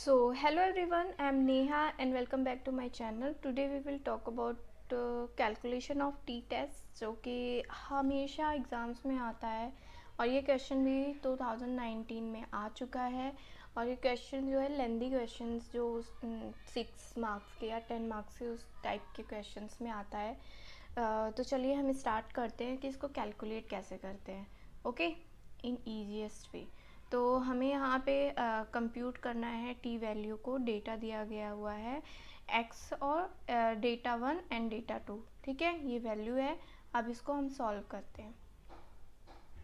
Hello everyone, I am Neha and welcome back to my channel. Today we will talk about calculation of t-test जो कि हमेशा exams में आता है और ये क्वेश्चन भी 2019 में आ चुका है। और ये क्वेश्चन जो है लेंदी क्वेश्चंस जो 6 मार्क्स के या 10 मार्क्स के उस टाइप के क्वेश्चंस में आता है। तो चलिए हम स्टार्ट करते हैं कि इसको कैलकुलेट कैसे करते हैं। ओके, इन ईजीएस्ट वे। तो हमें यहाँ पे कंप्यूट करना है टी वैल्यू को। डेटा दिया गया हुआ है एक्स और डेटा 1 एंड डेटा 2, ठीक है, ये वैल्यू है। अब इसको हम सॉल्व करते हैं,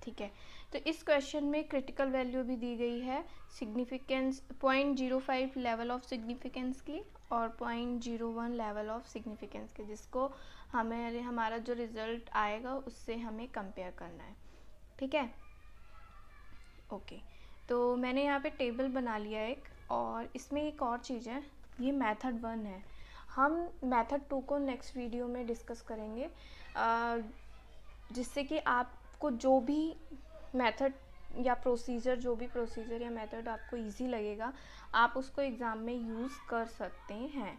ठीक है। तो इस क्वेश्चन में क्रिटिकल वैल्यू भी दी गई है, सिग्निफिकेंस 0.05 लेवल ऑफ सिग्निफिकेंस की और 0.01 लेवल ऑफ सिग्निफिकेंस की, जिसको हमारा जो रिज़ल्ट आएगा उससे हमें कंपेयर करना है, ठीक है। ओके, तो मैंने यहाँ पे टेबल बना लिया एक, और इसमें एक और चीज़ है, ये मेथड 1 है। हम मेथड 2 को नेक्स्ट वीडियो में डिस्कस करेंगे, जिससे कि आपको जो भी मेथड या प्रोसीजर या मेथड आपको इजी लगेगा, आप उसको एग्ज़ाम में यूज़ कर सकते हैं।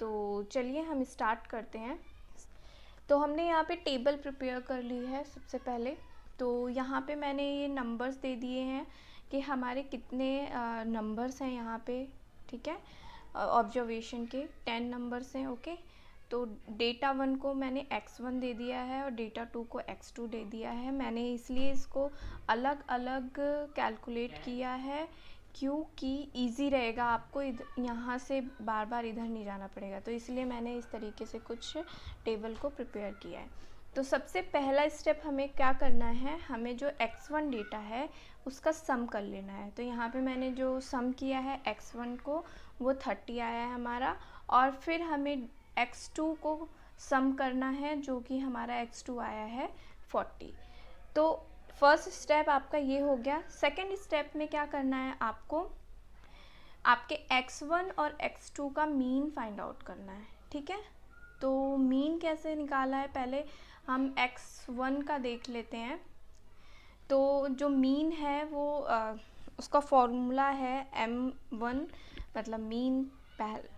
तो चलिए हम स्टार्ट करते हैं। तो हमने यहाँ पे टेबल प्रिपेयर कर ली है सबसे पहले। तो यहाँ पे मैंने ये नंबर्स दे दिए हैं कि हमारे कितने नंबर्स हैं यहाँ पे, ठीक है। ऑब्जर्वेशन के 10 नंबर्स हैं, ओके। तो डेटा 1 को मैंने x1 दे दिया है और डेटा 2 को x2 दे दिया है। मैंने इसलिए इसको अलग अलग कैलकुलेट किया है क्योंकि इजी रहेगा, आपको यहाँ से बार बार इधर नहीं जाना पड़ेगा। तो इसलिए मैंने इस तरीके से कुछ टेबल को प्रिपेयर किया है। तो सबसे पहला स्टेप हमें क्या करना है, हमें जो x1 डेटा है उसका सम कर लेना है। तो यहाँ पे मैंने जो सम किया है x1 को, वो 30 आया है हमारा, और फिर हमें x2 को सम करना है जो कि हमारा x2 आया है 40। तो फर्स्ट स्टेप आपका ये हो गया। सेकंड स्टेप में क्या करना है, आपको आपके x1 और x2 का मीन फाइंड आउट करना है, ठीक है। तो मीन कैसे निकाला है, पहले हम x1 का देख लेते हैं। तो जो मीन है वो उसका फॉर्मूला है m1, मतलब मीन।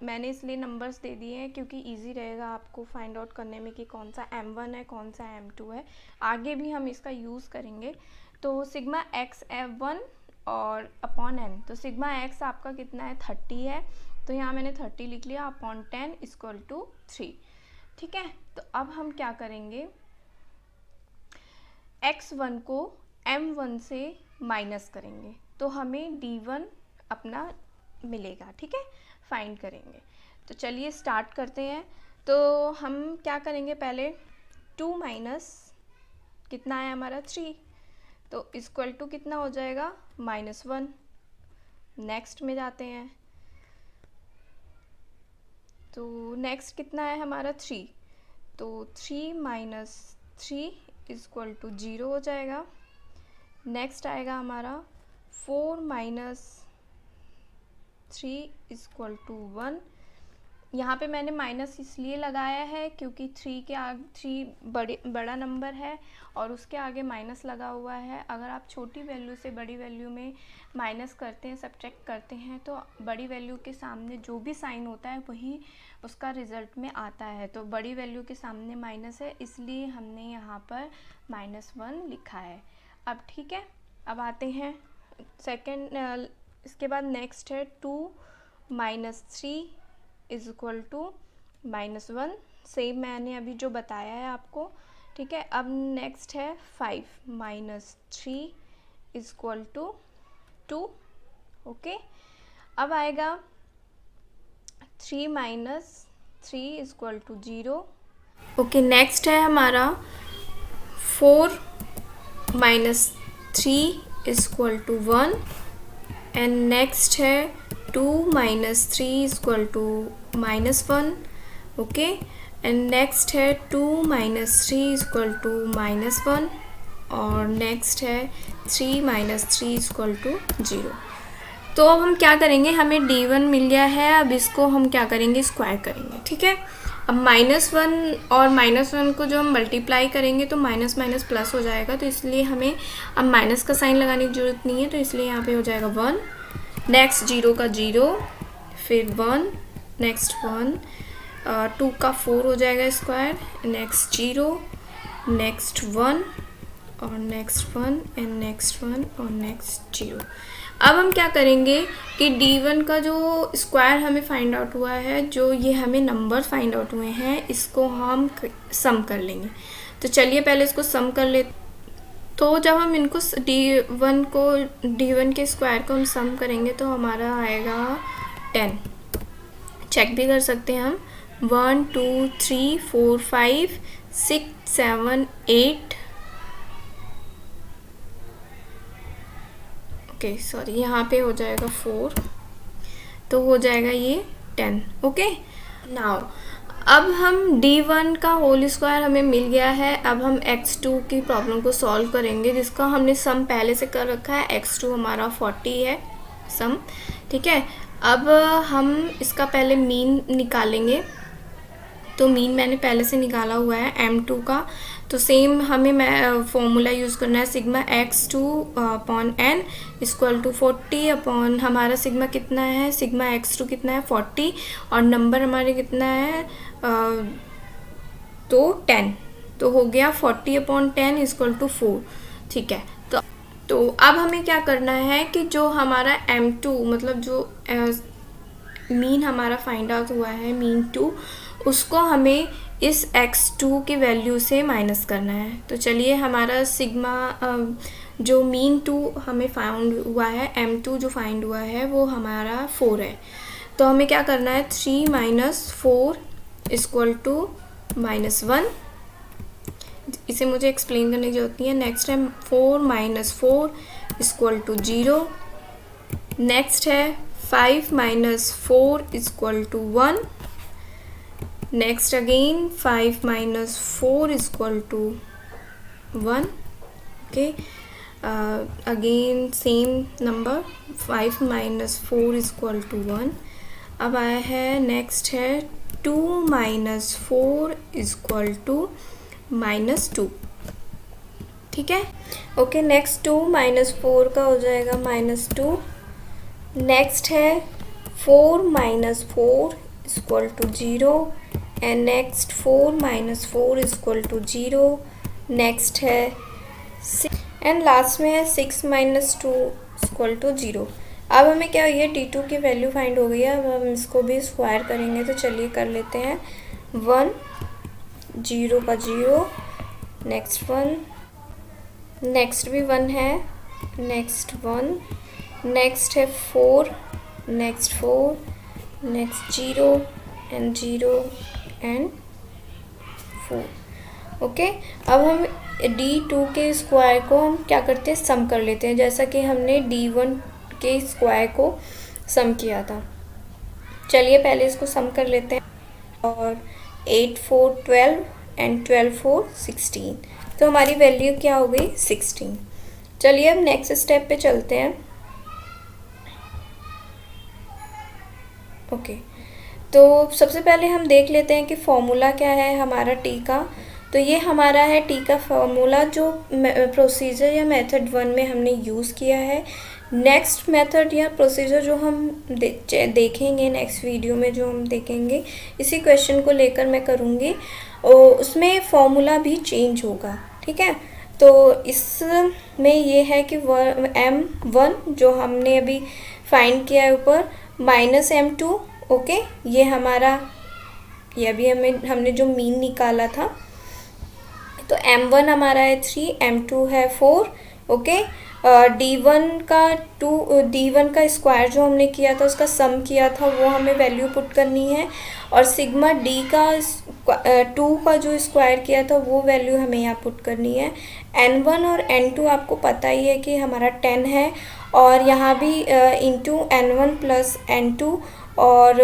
मैंने इसलिए नंबर्स दे दिए हैं क्योंकि इजी रहेगा आपको फाइंड आउट करने में कि कौन सा m1 है, कौन सा m2 है। आगे भी हम इसका यूज़ करेंगे। तो सिग्मा x f1 और अपॉन n, तो सिग्मा x आपका कितना है, 30 है। तो यहाँ मैंने 30 लिख लिया, अपॉन 10 इक्वल टू 3, ठीक है। तो अब हम क्या करेंगे, x1 को m1 से माइनस करेंगे तो हमें d1 अपना मिलेगा, ठीक है, फाइंड करेंगे। तो चलिए स्टार्ट करते हैं। तो हम क्या करेंगे, पहले 2 माइनस कितना है हमारा 3, तो इक्वल टू कितना हो जाएगा, -1। नेक्स्ट में जाते हैं। तो नेक्स्ट कितना है हमारा 3, तो 3 माइनस 3 इक्वल टू 0 हो जाएगा। नेक्स्ट आएगा हमारा 4 माइनस 3 इक्वल टू 1। यहाँ पे मैंने माइनस इसलिए लगाया है क्योंकि 3 बड़ा नंबर है और उसके आगे माइनस लगा हुआ है। अगर आप छोटी वैल्यू से बड़ी वैल्यू में माइनस करते हैं, सब्ट्रैक्ट करते हैं, तो बड़ी वैल्यू के सामने जो भी साइन होता है वही उसका रिज़ल्ट में आता है। तो बड़ी वैल्यू के सामने माइनस है, इसलिए हमने यहाँ पर -1 लिखा है। अब ठीक है, अब आते हैं सेकेंड। इसके बाद नेक्स्ट है 2 minus 3 is equal to -1, same मैंने अभी जो बताया है आपको, ठीक है। अब नेक्स्ट है 5 minus 3 is equal to 2, okay. अब आएगा 3 minus 3 is equal to 0, okay. Next है हमारा 4 minus 3 is equal to 1, and next है 2 minus 3 equal to -1, okay. And next है 2 माइनस 3 इक्वल टू -1, और नेक्स्ट है 3 माइनस 3 इक्वल टू 0। तो अब हम क्या करेंगे, हमें d1 मिल गया है। अब इसको हम क्या करेंगे, स्क्वायर करेंगे, ठीक है। अब -1 और -1 को जो हम मल्टीप्लाई करेंगे तो माइनस माइनस प्लस हो जाएगा, तो इसलिए हमें अब माइनस का साइन लगाने की ज़रूरत नहीं है। तो इसलिए यहाँ पे हो जाएगा 1, नेक्स्ट 0 का 0, फिर 1, नेक्स्ट 1, 2 का 4 हो जाएगा स्क्वायर, नेक्स्ट 0, नेक्स्ट 1 और नेक्स्ट 1 एंड नेक्स्ट 1 और नेक्स्ट 0। अब हम क्या करेंगे कि D1 का जो स्क्वायर हमें फाइंड आउट हुआ है, जो ये हमें नंबर फाइंड आउट हुए हैं, इसको हम सम कर लेंगे। तो चलिए पहले इसको सम कर लेते। तो जब हम इनको D1 के स्क्वायर को हम सम करेंगे तो हमारा आएगा 10। चेक भी कर सकते हैं हम, 1 2 3 4 5 6 7 8, ओके सॉरी यहाँ पे हो जाएगा 4, तो हो जाएगा ये 10। ओके नाउ अब हम D1 का होल स्क्वायर हमें मिल गया है। अब हम x2 की प्रॉब्लम को सॉल्व करेंगे, जिसका हमने सम पहले से कर रखा है। x2 हमारा 40 है सम, ठीक है। अब हम इसका पहले मीन निकालेंगे। तो मीन मैंने पहले से निकाला हुआ है m2 का। तो सेम हमें फॉर्मूला यूज़ करना है, sigma x2 upon n equal to 40 upon हमारा सिग्मा कितना है, सिग्मा x2 कितना है 40 और नंबर हमारे कितना है तो 10। तो हो गया 40 अपॉन 10 इक्वल टू 4, ठीक है। तो अब हमें क्या करना है कि जो हमारा m2 मतलब जो मीन हमारा फाइंड आउट हुआ है मीन 2, उसको हमें इस x2 की वैल्यू से माइनस करना है। तो चलिए हमारा सिग्मा जो मीन 2 हमें फाइंड हुआ है, m2 जो फाइंड हुआ है वो हमारा 4 है। तो हमें क्या करना है, 3 माइनस 4 इक्वल टू -1। इसे मुझे एक्सप्लेन करने की जरूरत नहीं है। नेक्स्ट है 4 माइनस 4 इक्वल टू 0। नेक्स्ट है 5 minus 4 equal to 1। Next again 5 minus 4 equal to 1। Okay again same number 5 minus 4 equal to 1। अब आया है नेक्स्ट है 2 माइनस 4 इक्वल टू -2, ठीक है। ओके नेक्स्ट 2 माइनस 4 का हो जाएगा -2। नेक्स्ट है 4 minus 4 equal to 0 and next 4 minus 4 equal to 0। Next है 6 एंड लास्ट में है 6 माइनस 2 इक्वल टू 0। अब हमें क्या ये D2 की वैल्यू फाइंड हो गई है। अब हम इसको भी स्क्वायर करेंगे, तो चलिए कर लेते हैं। 1 0 का 0, नेक्स्ट 1, नेक्स्ट भी 1 है, नेक्स्ट 1, नेक्स्ट है 4, next 4, next 0 and 0 and 4। Okay अब हम D2 के स्क्वायर को हम क्या करते हैं, सम कर लेते हैं, जैसा कि हमने D1 के स्क्वायर को सम किया था। चलिए पहले इसको सम कर लेते हैं। और 8 4 12 एंड 12 4 16, तो हमारी वैल्यू क्या हो गई 16। चलिए अब नेक्स्ट स्टेप पे चलते हैं। ओके तो सबसे पहले हम देख लेते हैं कि फॉर्मूला क्या है हमारा टी का। तो ये हमारा है टी का फॉर्मूला, जो प्रोसीजर या मेथड 1 में हमने यूज़ किया है। नेक्स्ट मेथड या प्रोसीजर जो हम देखेंगे नेक्स्ट वीडियो में, जो हम देखेंगे इसी क्वेश्चन को लेकर मैं करूँगी, और उसमें फॉर्मूला भी चेंज होगा, ठीक है। तो इसमें ये है कि M1 जो हमने अभी फाइंड किया है ऊपर -M2, ओके ये हमारा, ये अभी हमने जो मीन निकाला था। तो M1 हमारा है 3, M2 है 4, ओके। D1 का स्क्वायर जो हमने किया था, उसका सम किया था, वो हमें वैल्यू पुट करनी है। और सिग्मा D का 2 का जो स्क्वायर किया था, वो वैल्यू हमें यहाँ पुट करनी है। N1 और N2 आपको पता ही है कि हमारा 10 है, और यहाँ भी इंटू N1 प्लस N2 और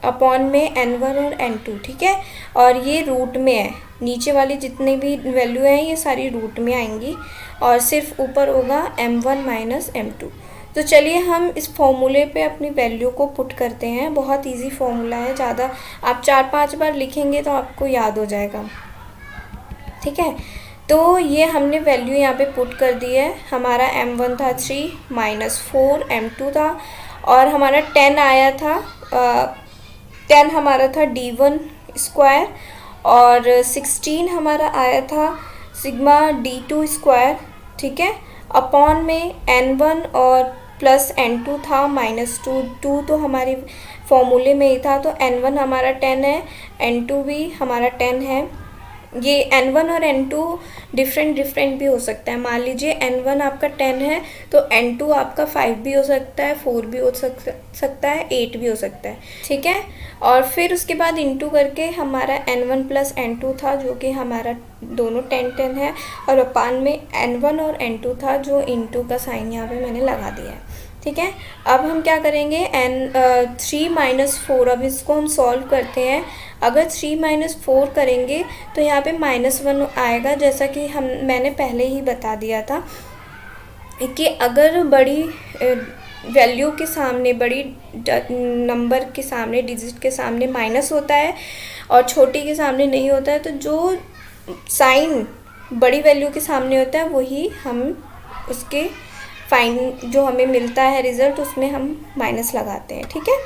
अपॉन में N1 और N2, ठीक है। और ये रूट में है, नीचे वाली जितनी भी वैल्यू हैं ये सारी रूट में आएंगी, और सिर्फ ऊपर होगा M1 माइनस M2। तो चलिए हम इस फॉर्मूले पे अपनी वैल्यू को पुट करते हैं। बहुत इजी फॉर्मूला है, ज़्यादा आप 4-5 बार लिखेंगे तो आपको याद हो जाएगा, ठीक है। तो ये हमने वैल्यू यहाँ पे पुट कर दी है। हमारा M1 था 3 माइनस 4 M2 था, और हमारा 10 आया था 10 हमारा था D1 स्क्वायर और 16 हमारा आया था सिग्मा D2 स्क्वायर, ठीक है। अपॉन में N1 और प्लस N2 था -2 तो हमारे फॉर्मूले में ही था, तो N1 हमारा 10 है, N2 भी हमारा 10 है। ये N1 और N2 डिफरेंट भी हो सकता है। मान लीजिए N1 आपका 10 है तो N2 आपका 5 भी हो सकता है, 4 भी हो सकता है, 8 भी हो सकता है, ठीक है। और फिर उसके बाद इंटू करके हमारा N1 प्लस N2 था जो कि हमारा दोनों 10 है, और अपान में N1 और N2 था जो इंटू का साइन यहाँ पे मैंने लगा दिया है, ठीक है। अब हम क्या करेंगे, 3 - 4, अब इसको हम सॉल्व करते हैं। अगर 3 - 4 करेंगे तो यहाँ पे -1 आएगा, जैसा कि मैंने पहले ही बता दिया था कि अगर बड़ी वैल्यू के सामने, बड़ी नंबर के सामने, डिजिट के सामने माइनस होता है और छोटी के सामने नहीं होता है, तो जो साइन बड़ी वैल्यू के सामने होता है वही हम उसके जो हमें मिलता है रिज़ल्ट, उसमें हम माइनस लगाते हैं, ठीक है।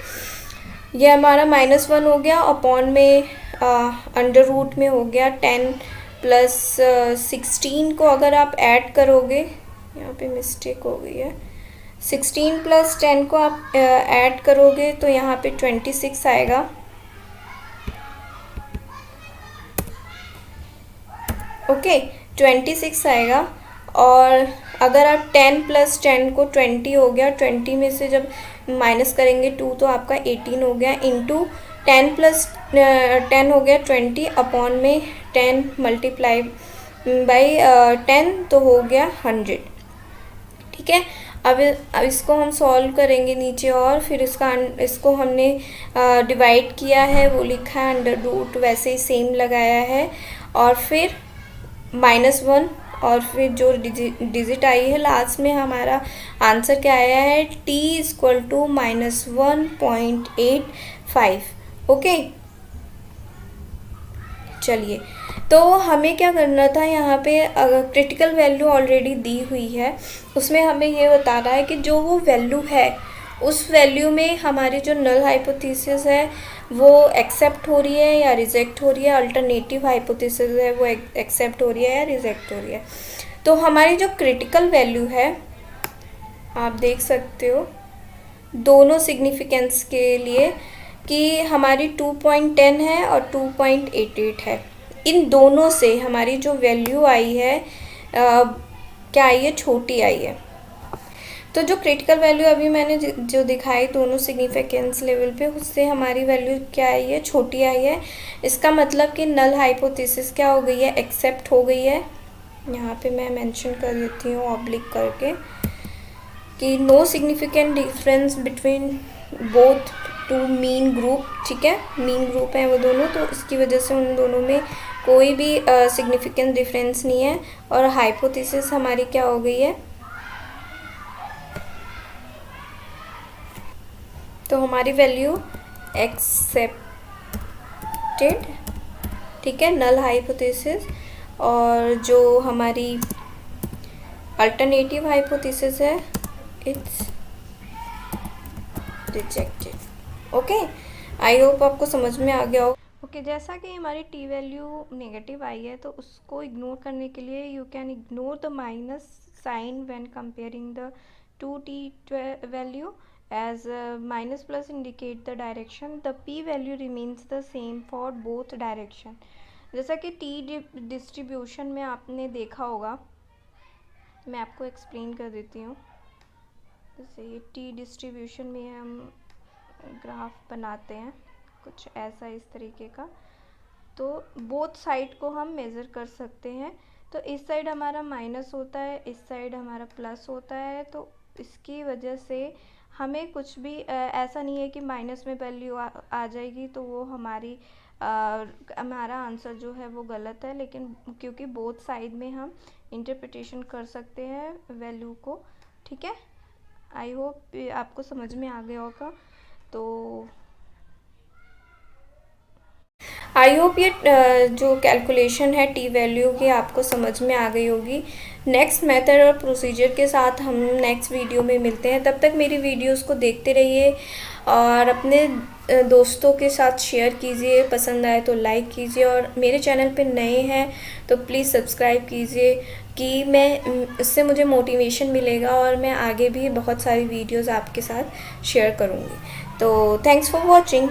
ये हमारा -1 हो गया, अपॉन में अंडर रूट में हो गया 10 प्लस 16 को अगर आप ऐड करोगे, यहाँ पे मिस्टेक हो गई है, 16 प्लस 10 को आप ऐड करोगे तो यहाँ पे 26 आएगा, ओके 26 आएगा। और अगर आप 10 प्लस 10 को 20 हो गया, 20 में से जब माइनस करेंगे 2 तो आपका 18 हो गया, इंटू 10 प्लस 10 हो गया 20, अपॉन में 10 मल्टीप्लाई बाई 10 तो हो गया 100, ठीक है। अब इसको हम सॉल्व करेंगे नीचे, और फिर इसको हमने डिवाइड किया है, वो लिखा है अंडर रूट, वैसे ही सेम लगाया है, और फिर -1, और फिर जो डिजिट आई है लास्ट में, हमारा आंसर क्या आया है, t = -1.85, ओके। चलिए, तो हमें क्या करना था, यहाँ पे क्रिटिकल वैल्यू ऑलरेडी दी हुई है, उसमें हमें ये बताना है कि जो वो वैल्यू है उस वैल्यू में हमारी जो नल हाइपोथेसिस है वो एक्सेप्ट हो रही है या रिजेक्ट हो रही है, अल्टरनेटिव हाइपोथेसिस है वो एक्सेप्ट हो रही है या रिजेक्ट हो रही है। तो हमारी जो क्रिटिकल वैल्यू है, आप देख सकते हो दोनों सिग्निफिकेंस के लिए कि हमारी 2.10 है और 2.88 है, इन दोनों से हमारी जो वैल्यू आई है क्या आई है, छोटी आई है। तो जो क्रिटिकल वैल्यू अभी मैंने जो दिखाई दोनों सिग्निफिकेंस लेवल पे, उससे हमारी वैल्यू क्या आई है, छोटी आई है। इसका मतलब कि नल हाइपोथेसिस क्या हो गई है, एक्सेप्ट हो गई है। यहाँ पे मैं मेंशन कर देती हूँ ऑब्लिक करके कि no significant difference between both two mean group, ठीक है, मीन ग्रुप है वो दोनों, तो इसकी वजह से उन दोनों में कोई भी सिग्निफिकेंट डिफरेंस नहीं है, और हाइपोथेसिस हमारी क्या हो गई है, तो हमारी वैल्यू एक्सेप्टेड, ठीक है, नल हाइपोथेसिस, और जो हमारी अल्टरनेटिव हाइपोथेसिस है it's rejected, okay. I hope आपको समझ में आ गया हो। ओके, जैसा कि हमारी टी वैल्यू नेगेटिव आई है तो उसको इग्नोर करने के लिए you can ignore the minus sign when comparing the two t value, as minus plus indicate the direction, the p value remains the same for both direction। जैसा कि t distribution में आपने देखा होगा, मैं आपको एक्सप्लेन कर देती हूँ। जैसे ये t डिस्ट्रीब्यूशन में हम ग्राफ बनाते हैं कुछ ऐसा इस तरीके का, तो बोथ साइड को हम मेज़र कर सकते हैं। तो इस साइड हमारा माइनस होता है, इस साइड हमारा प्लस होता है, तो इसकी वजह से हमें कुछ भी ऐसा नहीं है कि माइनस में वैल्यू आ जाएगी तो वो हमारा आंसर जो है वो गलत है, लेकिन क्योंकि बोथ साइड में हम इंटरप्रिटेशन कर सकते हैं वैल्यू को, ठीक है। आई होप आपको समझ में आ गया होगा। तो आई होप ये जो कैलकुलेशन है टी वैल्यू की आपको समझ में आ गई होगी। नेक्स्ट मेथड और प्रोसीजर के साथ हम नेक्स्ट वीडियो में मिलते हैं, तब तक मेरी वीडियोस को देखते रहिए। और अपने दोस्तों के साथ शेयर कीजिए, पसंद आए तो लाइक कीजिए, और मेरे चैनल पे नए हैं तो प्लीज़ सब्सक्राइब कीजिए कि मैं इससे मुझे मोटिवेशन मिलेगा और मैं आगे भी बहुत सारी वीडियोस आपके साथ शेयर करूँगी। तो थैंक्स फॉर वॉचिंग।